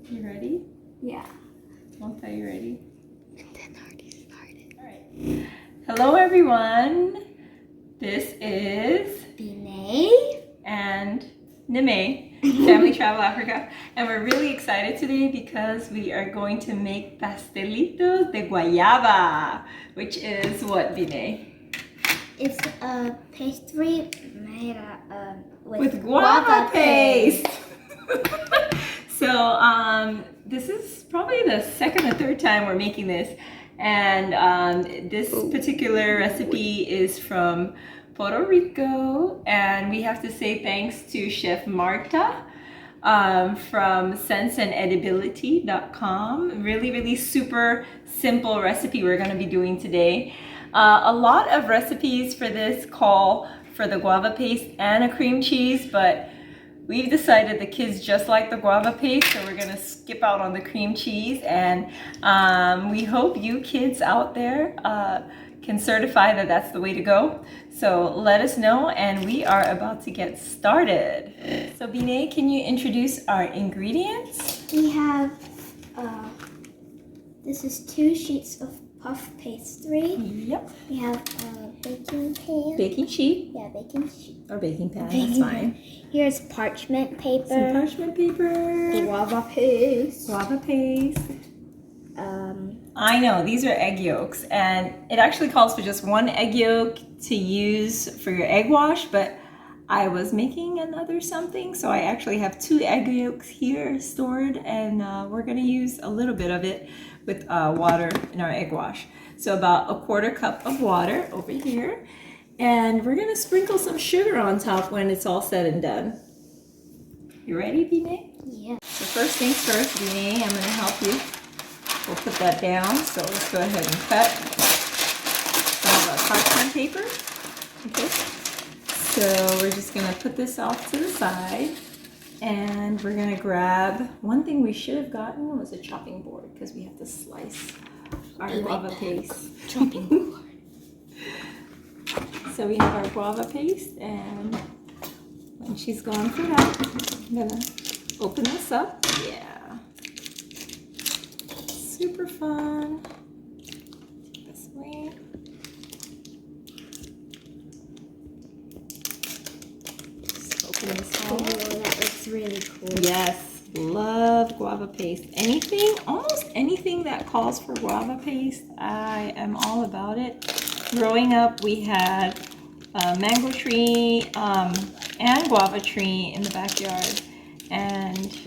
You ready? Yeah. Are you ready? And then already started. All right. Hello, everyone. This is Bi-Neh and Nime, Family Travel Africa. And we're really excited today because we are going to make Pastelillos de guayaba, which is what, Bi-Neh? It's a pastry made With guava paste. So this is probably the second or third time we're making this, and this particular recipe is from Puerto Rico, and we have to say thanks to Chef Marta from senseandedibility.com. Really super simple recipe we're going to be doing today. A lot of recipes for this call for the guava paste and a cream cheese, but we've decided the kids just like the guava paste, so we're gonna skip out on the cream cheese, and we hope you kids out there can certify that that's the way to go. So let us know, and we are about to get started. So Bi-Neh, can you introduce our ingredients? We have, this is 2 sheets of puff pastry. Yep. We have a baking pan. Baking sheet. Yeah, baking sheet. Or baking pan, Baking that's fine. Here's parchment paper. Some parchment paper. Guava paste. Guava paste. I know, these are egg yolks, and it actually calls for just 1 egg yolk to use for your egg wash, but I was making another something, so I actually have 2 egg yolks here stored, and we're gonna use a little bit of it with water in our egg wash. So about a 1/4 cup of water over here, and we're gonna sprinkle some sugar on top when it's all said and done. You ready, Bi-Neh? Yeah. So first things first, Bi-Neh, I'm gonna help you. We'll put that down, so let's go ahead and cut some of our parchment paper. Okay. So we're just gonna put this off to the side, and we're gonna grab, one thing we should have gotten was a chopping board, because we have to slice our guava paste. Chopping board. So we have our guava paste, and when she's gone for that, I'm gonna open this up. Yeah. Super fun. Take this away. Just open this Oh, all. that looks really cool. Yes, love guava paste. Anything, almost anything that calls for guava paste, I am all about it. Growing up, we had a mango tree and guava tree in the backyard, and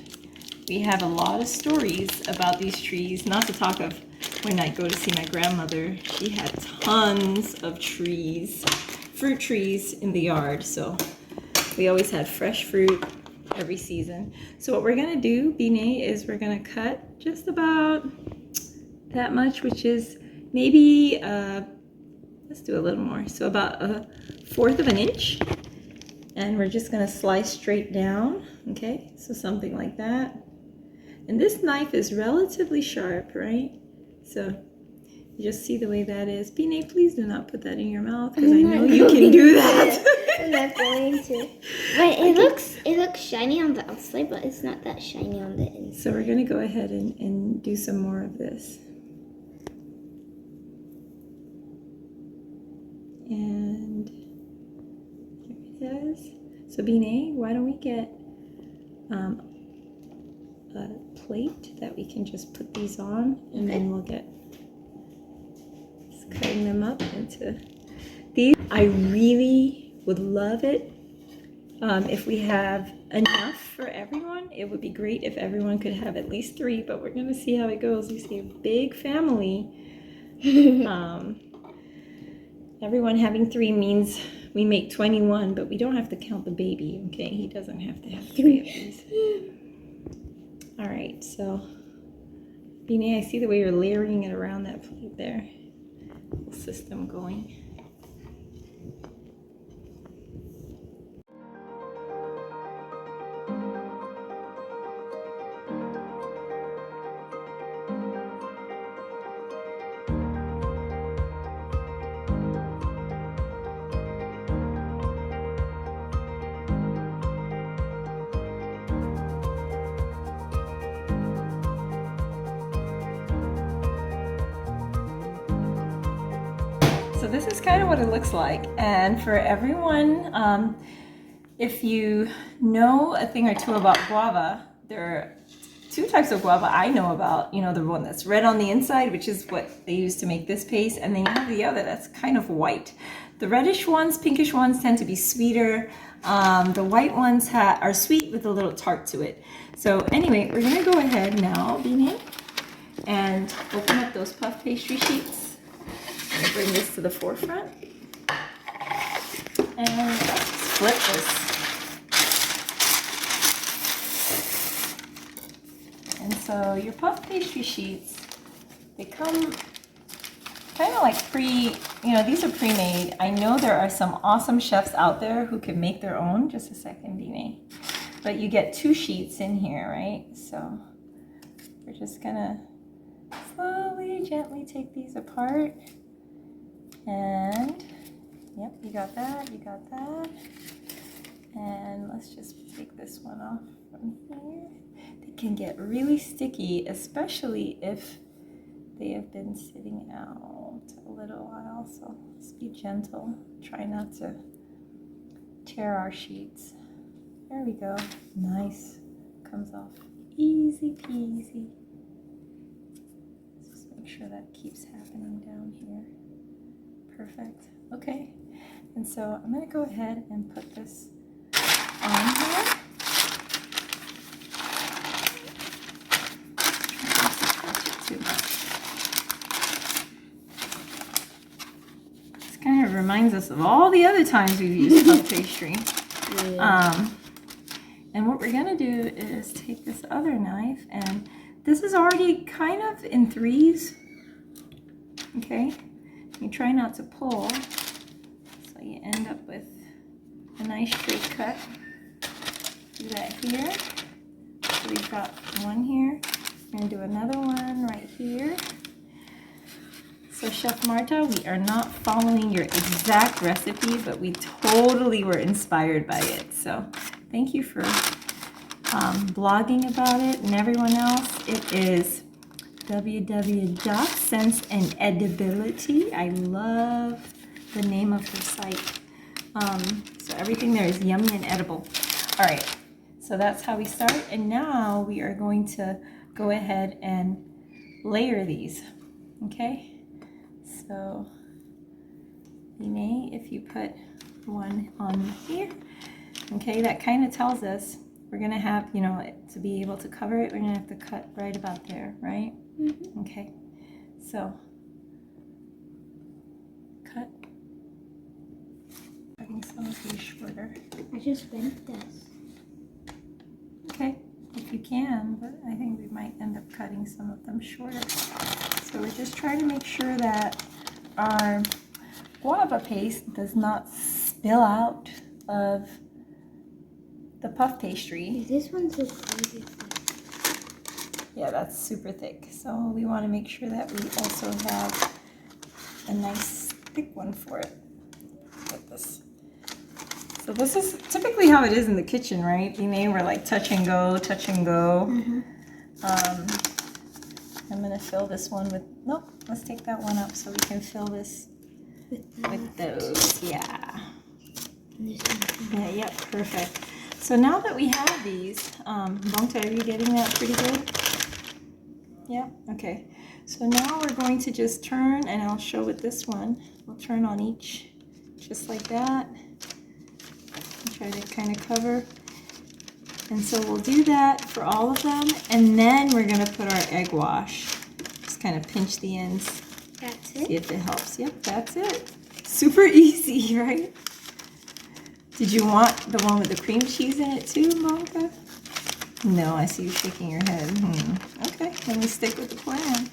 we have a lot of stories about these trees, not to talk of when I go to see my grandmother. She had tons of trees, fruit trees in the yard, so we always had fresh fruit every season. So what we're gonna do, Bi-Neh, is we're gonna cut just about that much, which is maybe, let's do a little more. So about 1/4 of an inch. And we're just gonna slice straight down, okay? So something like that. And this knife is relatively sharp, right? So you just see the way that is. Bi-Neh, please do not put that in your mouth, because I know you can do that. I'm not going to. But it looks shiny on the outside, but it's not that shiny on the inside. So we're gonna go ahead and do some more of this. And here it is. So Bi-Neh, why don't we get a plate that we can just put these on, and then we'll get just cutting them up into these. I really would love it if we have enough for everyone. It would be great if everyone could have at least 3, but we're gonna see how it goes. You see, a big family. Everyone having 3 means we make 21, but we don't have to count the baby, okay? He doesn't have to have 3 of these. All right, so Bi-Neh, I see the way you're layering it around that plate there. Whole system going. so this is kind of what it looks like. And for everyone, if you know a thing or two about guava, there are two types of guava I know about. You know, the one that's red on the inside, which is what they use to make this paste, and then you have the other that's kind of white. The reddish ones, pinkish ones, tend to be sweeter. The white ones are sweet with a little tart to it. So anyway, we're gonna go ahead now, Bi-Neh, and open up those puff pastry sheets. I'm gonna bring this to the forefront. And let's flip this. And so your puff pastry sheets, they come kind of like these are pre-made. I know there are some awesome chefs out there who can make their own. Just a second, Bi-Neh. But you get 2 sheets in here, right? So we're just gonna slowly, gently take these apart. And, yep, you got that, you got that. And let's just take this one off from here. They can get really sticky, especially if they have been sitting out a little while, so let's be gentle. Try not to tear our sheets. There we go. Nice. Comes off easy peasy. Let's just make sure that keeps happening down here. Perfect. Okay. And so I'm going to go ahead and put this on here. Too much. This kind of reminds us of all the other times we've used puff pastry. Yeah. And what we're gonna do is take this other knife, and this is already kind of in 3s. Okay, you try not to pull, so you end up with a nice straight cut. Do that here. So we've got one here. We're gonna do another one right here. So Chef Marta, we are not following your exact recipe, but we totally were inspired by it. So thank you for blogging about it, and everyone else. It is www.sense and edibility. I love the name of her site. So everything there is yummy and edible. All right, so that's how we start. And now we are going to go ahead and layer these, okay? So, Bi-Neh, if you put one on here, okay, that kind of tells us we're gonna have, you know, to be able to cover it, we're gonna have to cut right about there, right? Mm-hmm. Okay, so cut. Cutting some of these shorter. I just bent this. Okay, if you can, but I think we might end up cutting some of them shorter. So we're just trying to make sure that our guava paste does not spill out of the puff pastry. This one's so crazy thick. Yeah, that's super thick. So we want to make sure that we also have a nice thick one for it. Like this. So this is typically how it is in the kitchen, right? Bi-Neh, we're like touch and go, touch and go. Mm-hmm. I'm gonna fill this one with, nope, let's take that one up so we can fill this with those, yeah. Yeah, yep, perfect. So now that we have these, Bongta, are you getting that pretty good? Yeah, okay. So now we're going to just turn, and I'll show with this one. We'll turn on each, just like that. And try to kind of cover. And so we'll do that for all of them, and then we're gonna put our egg wash. Just kind of pinch the ends. That's it? See if it helps. Yep, that's it. Super easy, right? Did you want the one with the cream cheese in it too, Monica? No, I see you shaking your head. Okay, then we stick with the plan.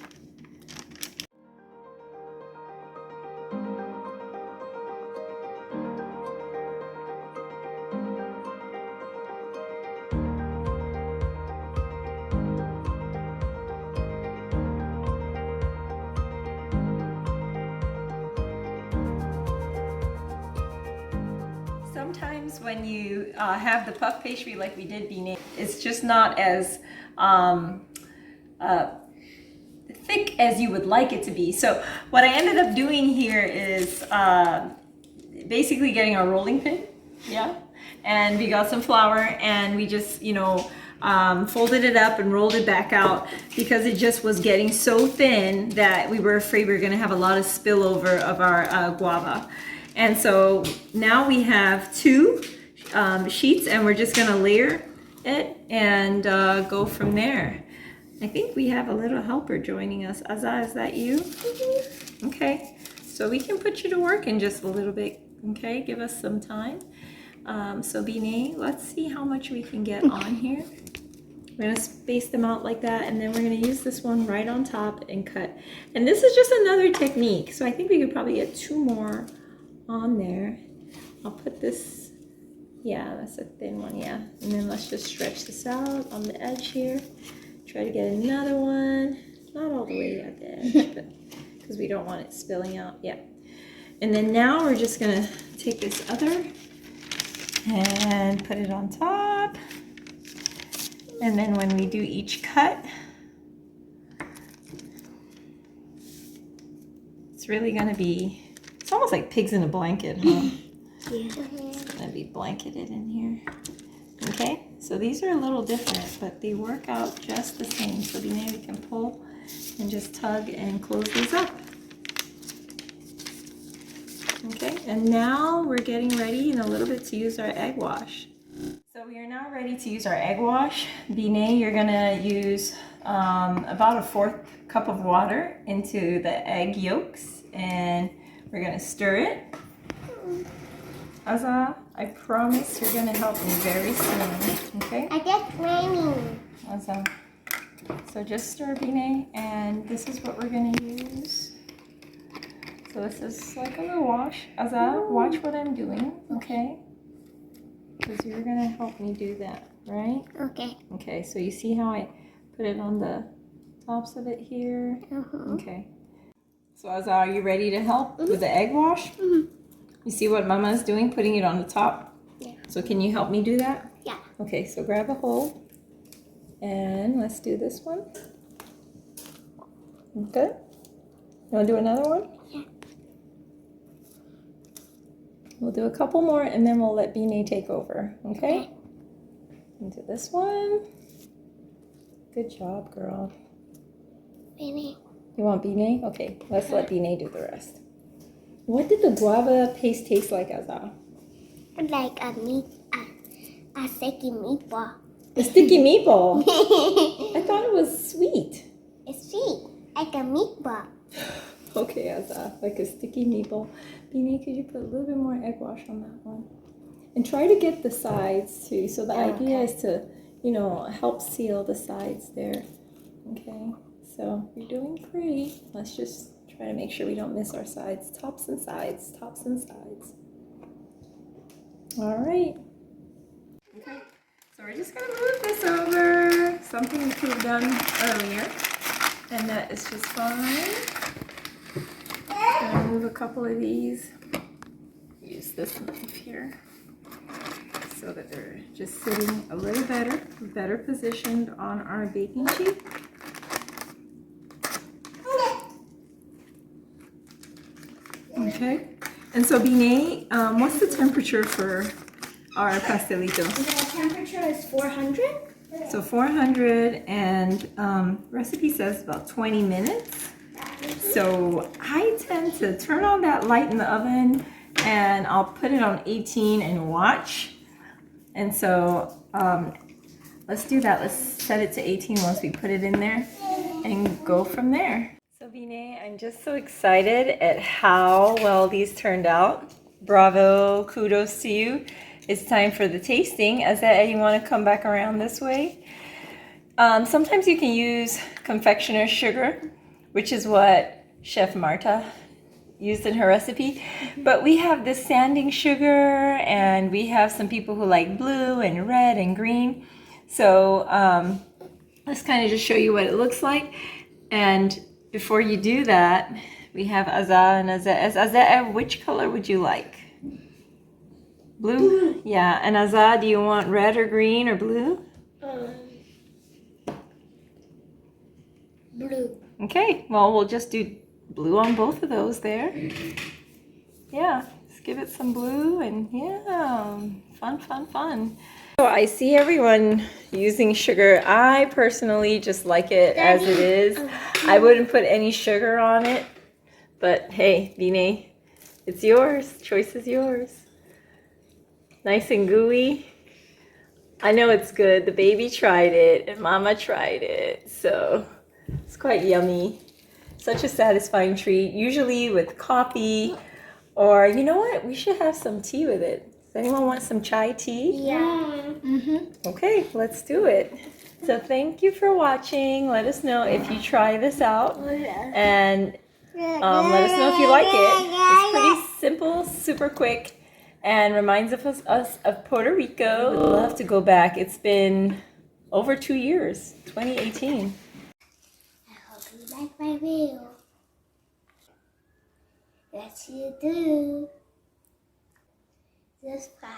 Sometimes when you have the puff pastry like we did, Bi-Neh, it's just not as thick as you would like it to be. So what I ended up doing here is basically getting a rolling pin, yeah, and we got some flour and we just, you know, folded it up and rolled it back out because it just was getting so thin that we were afraid we were gonna have a lot of spillover of our guava. And so now we have two sheets and we're just gonna layer it and go from there. I think we have a little helper joining us. Azza, is that you? Mm-hmm. Okay, so we can put you to work in just a little bit. Okay, give us some time. So Bi-Neh, let's see how much we can get on here. We're gonna space them out like that, and then we're gonna use this one right on top and cut. And this is just another technique. So I think we could probably get two more on there. I'll put this, yeah, that's a thin one, yeah. And then let's just stretch this out on the edge here. Try to get another one, not all the way at the edge, but because we don't want it spilling out, yeah. And then now we're just gonna take this other and put it on top. And then when we do each cut, it's really gonna be, it's almost like pigs in a blanket, huh? Yeah. It's gonna be blanketed in here. Okay, so these are a little different, but they work out just the same. So Bi-Neh, we can pull and just tug and close these up. Okay, and now we're getting ready in a little bit to use our egg wash. So we are now ready to use our egg wash. Bi-Neh, you're gonna use about a 1/4 cup of water into the egg yolks, and we're gonna stir it. Azza, I promise you're gonna help me very soon, okay? I get flaming. Azza. So just stir, Bi-Neh, and this is what we're gonna use. So this is like a little wash. Azza, watch what I'm doing, okay? Because you're gonna help me do that, right? Okay. Okay, so you see how I put it on the tops of it here? Uh-huh. Okay. So Azza, are you ready to help with the egg wash? Mm-hmm. You see what Mama is doing, putting it on the top? Yeah. So can you help me do that? Yeah. Okay, so grab a hole and let's do this one. Okay. You wanna do another one? Yeah. We'll do a couple more and then we'll let Bi-Neh take over, okay? Into this one. Good job, girl. Bi-Neh. You want Bi-Neh? Okay, let's let Bi-Neh do the rest. What did the guava paste taste like, Azza? Like a sticky meatball. A sticky meatball? I thought it was sweet. It's sweet, like a meatball. Okay, Azza, like a sticky meatball. Bi-Neh, could you put a little bit more egg wash on that one? And try to get the sides too. So the idea is to, you know, help seal the sides there. Okay, so you're doing great. Let's just try to make sure we don't miss our sides. Tops and sides, tops and sides. All right. Okay, so we're just gonna move this over. Something we could have done earlier, and that is just fine. Gonna move a couple of these. Use this knife here so that they're just sitting a little better positioned on our baking sheet. Okay, and so Bi-Neh, what's the temperature for our pastelito? The temperature is 400. So 400, and recipe says about 20 minutes. So I tend to turn on that light in the oven and I'll put it on 18 and watch. And so let's do that. Let's set it to 18 once we put it in there and go from there. So Bi-Neh, I'm just so excited at how well these turned out. Bravo, kudos to you. It's time for the tasting. Azza, you want to come back around this way? Sometimes you can use confectioner's sugar, which is what Chef Marta used in her recipe. But we have this sanding sugar, and we have some people who like blue and red and green. So let's kind of just show you what it looks like. And before you do that, we have Azza and Azza. Azza, which color would you like? Blue? Yeah. And Azza, do you want red or green or blue? Blue. Okay, well, we'll just do blue on both of those there. Yeah, let's give it some blue and yeah, fun, fun, fun. So I see everyone using sugar. I personally just like it as it is. I wouldn't put any sugar on it, but hey, Bi-Neh, it's yours. Choice is yours. Nice and gooey. I know it's good. The baby tried it and Mama tried it, so it's quite yummy. Such a satisfying treat, usually with coffee, or you know what? We should have some tea with it. Does anyone want some chai tea? Yeah. Okay, let's do it. So thank you for watching. Let us know if you try this out, and let us know if you like it. It's pretty simple, super quick, and reminds us of Puerto Rico. Would love to go back. It's been over 2 years, 2018. I hope you like my video. Yes, you do. Subscribe.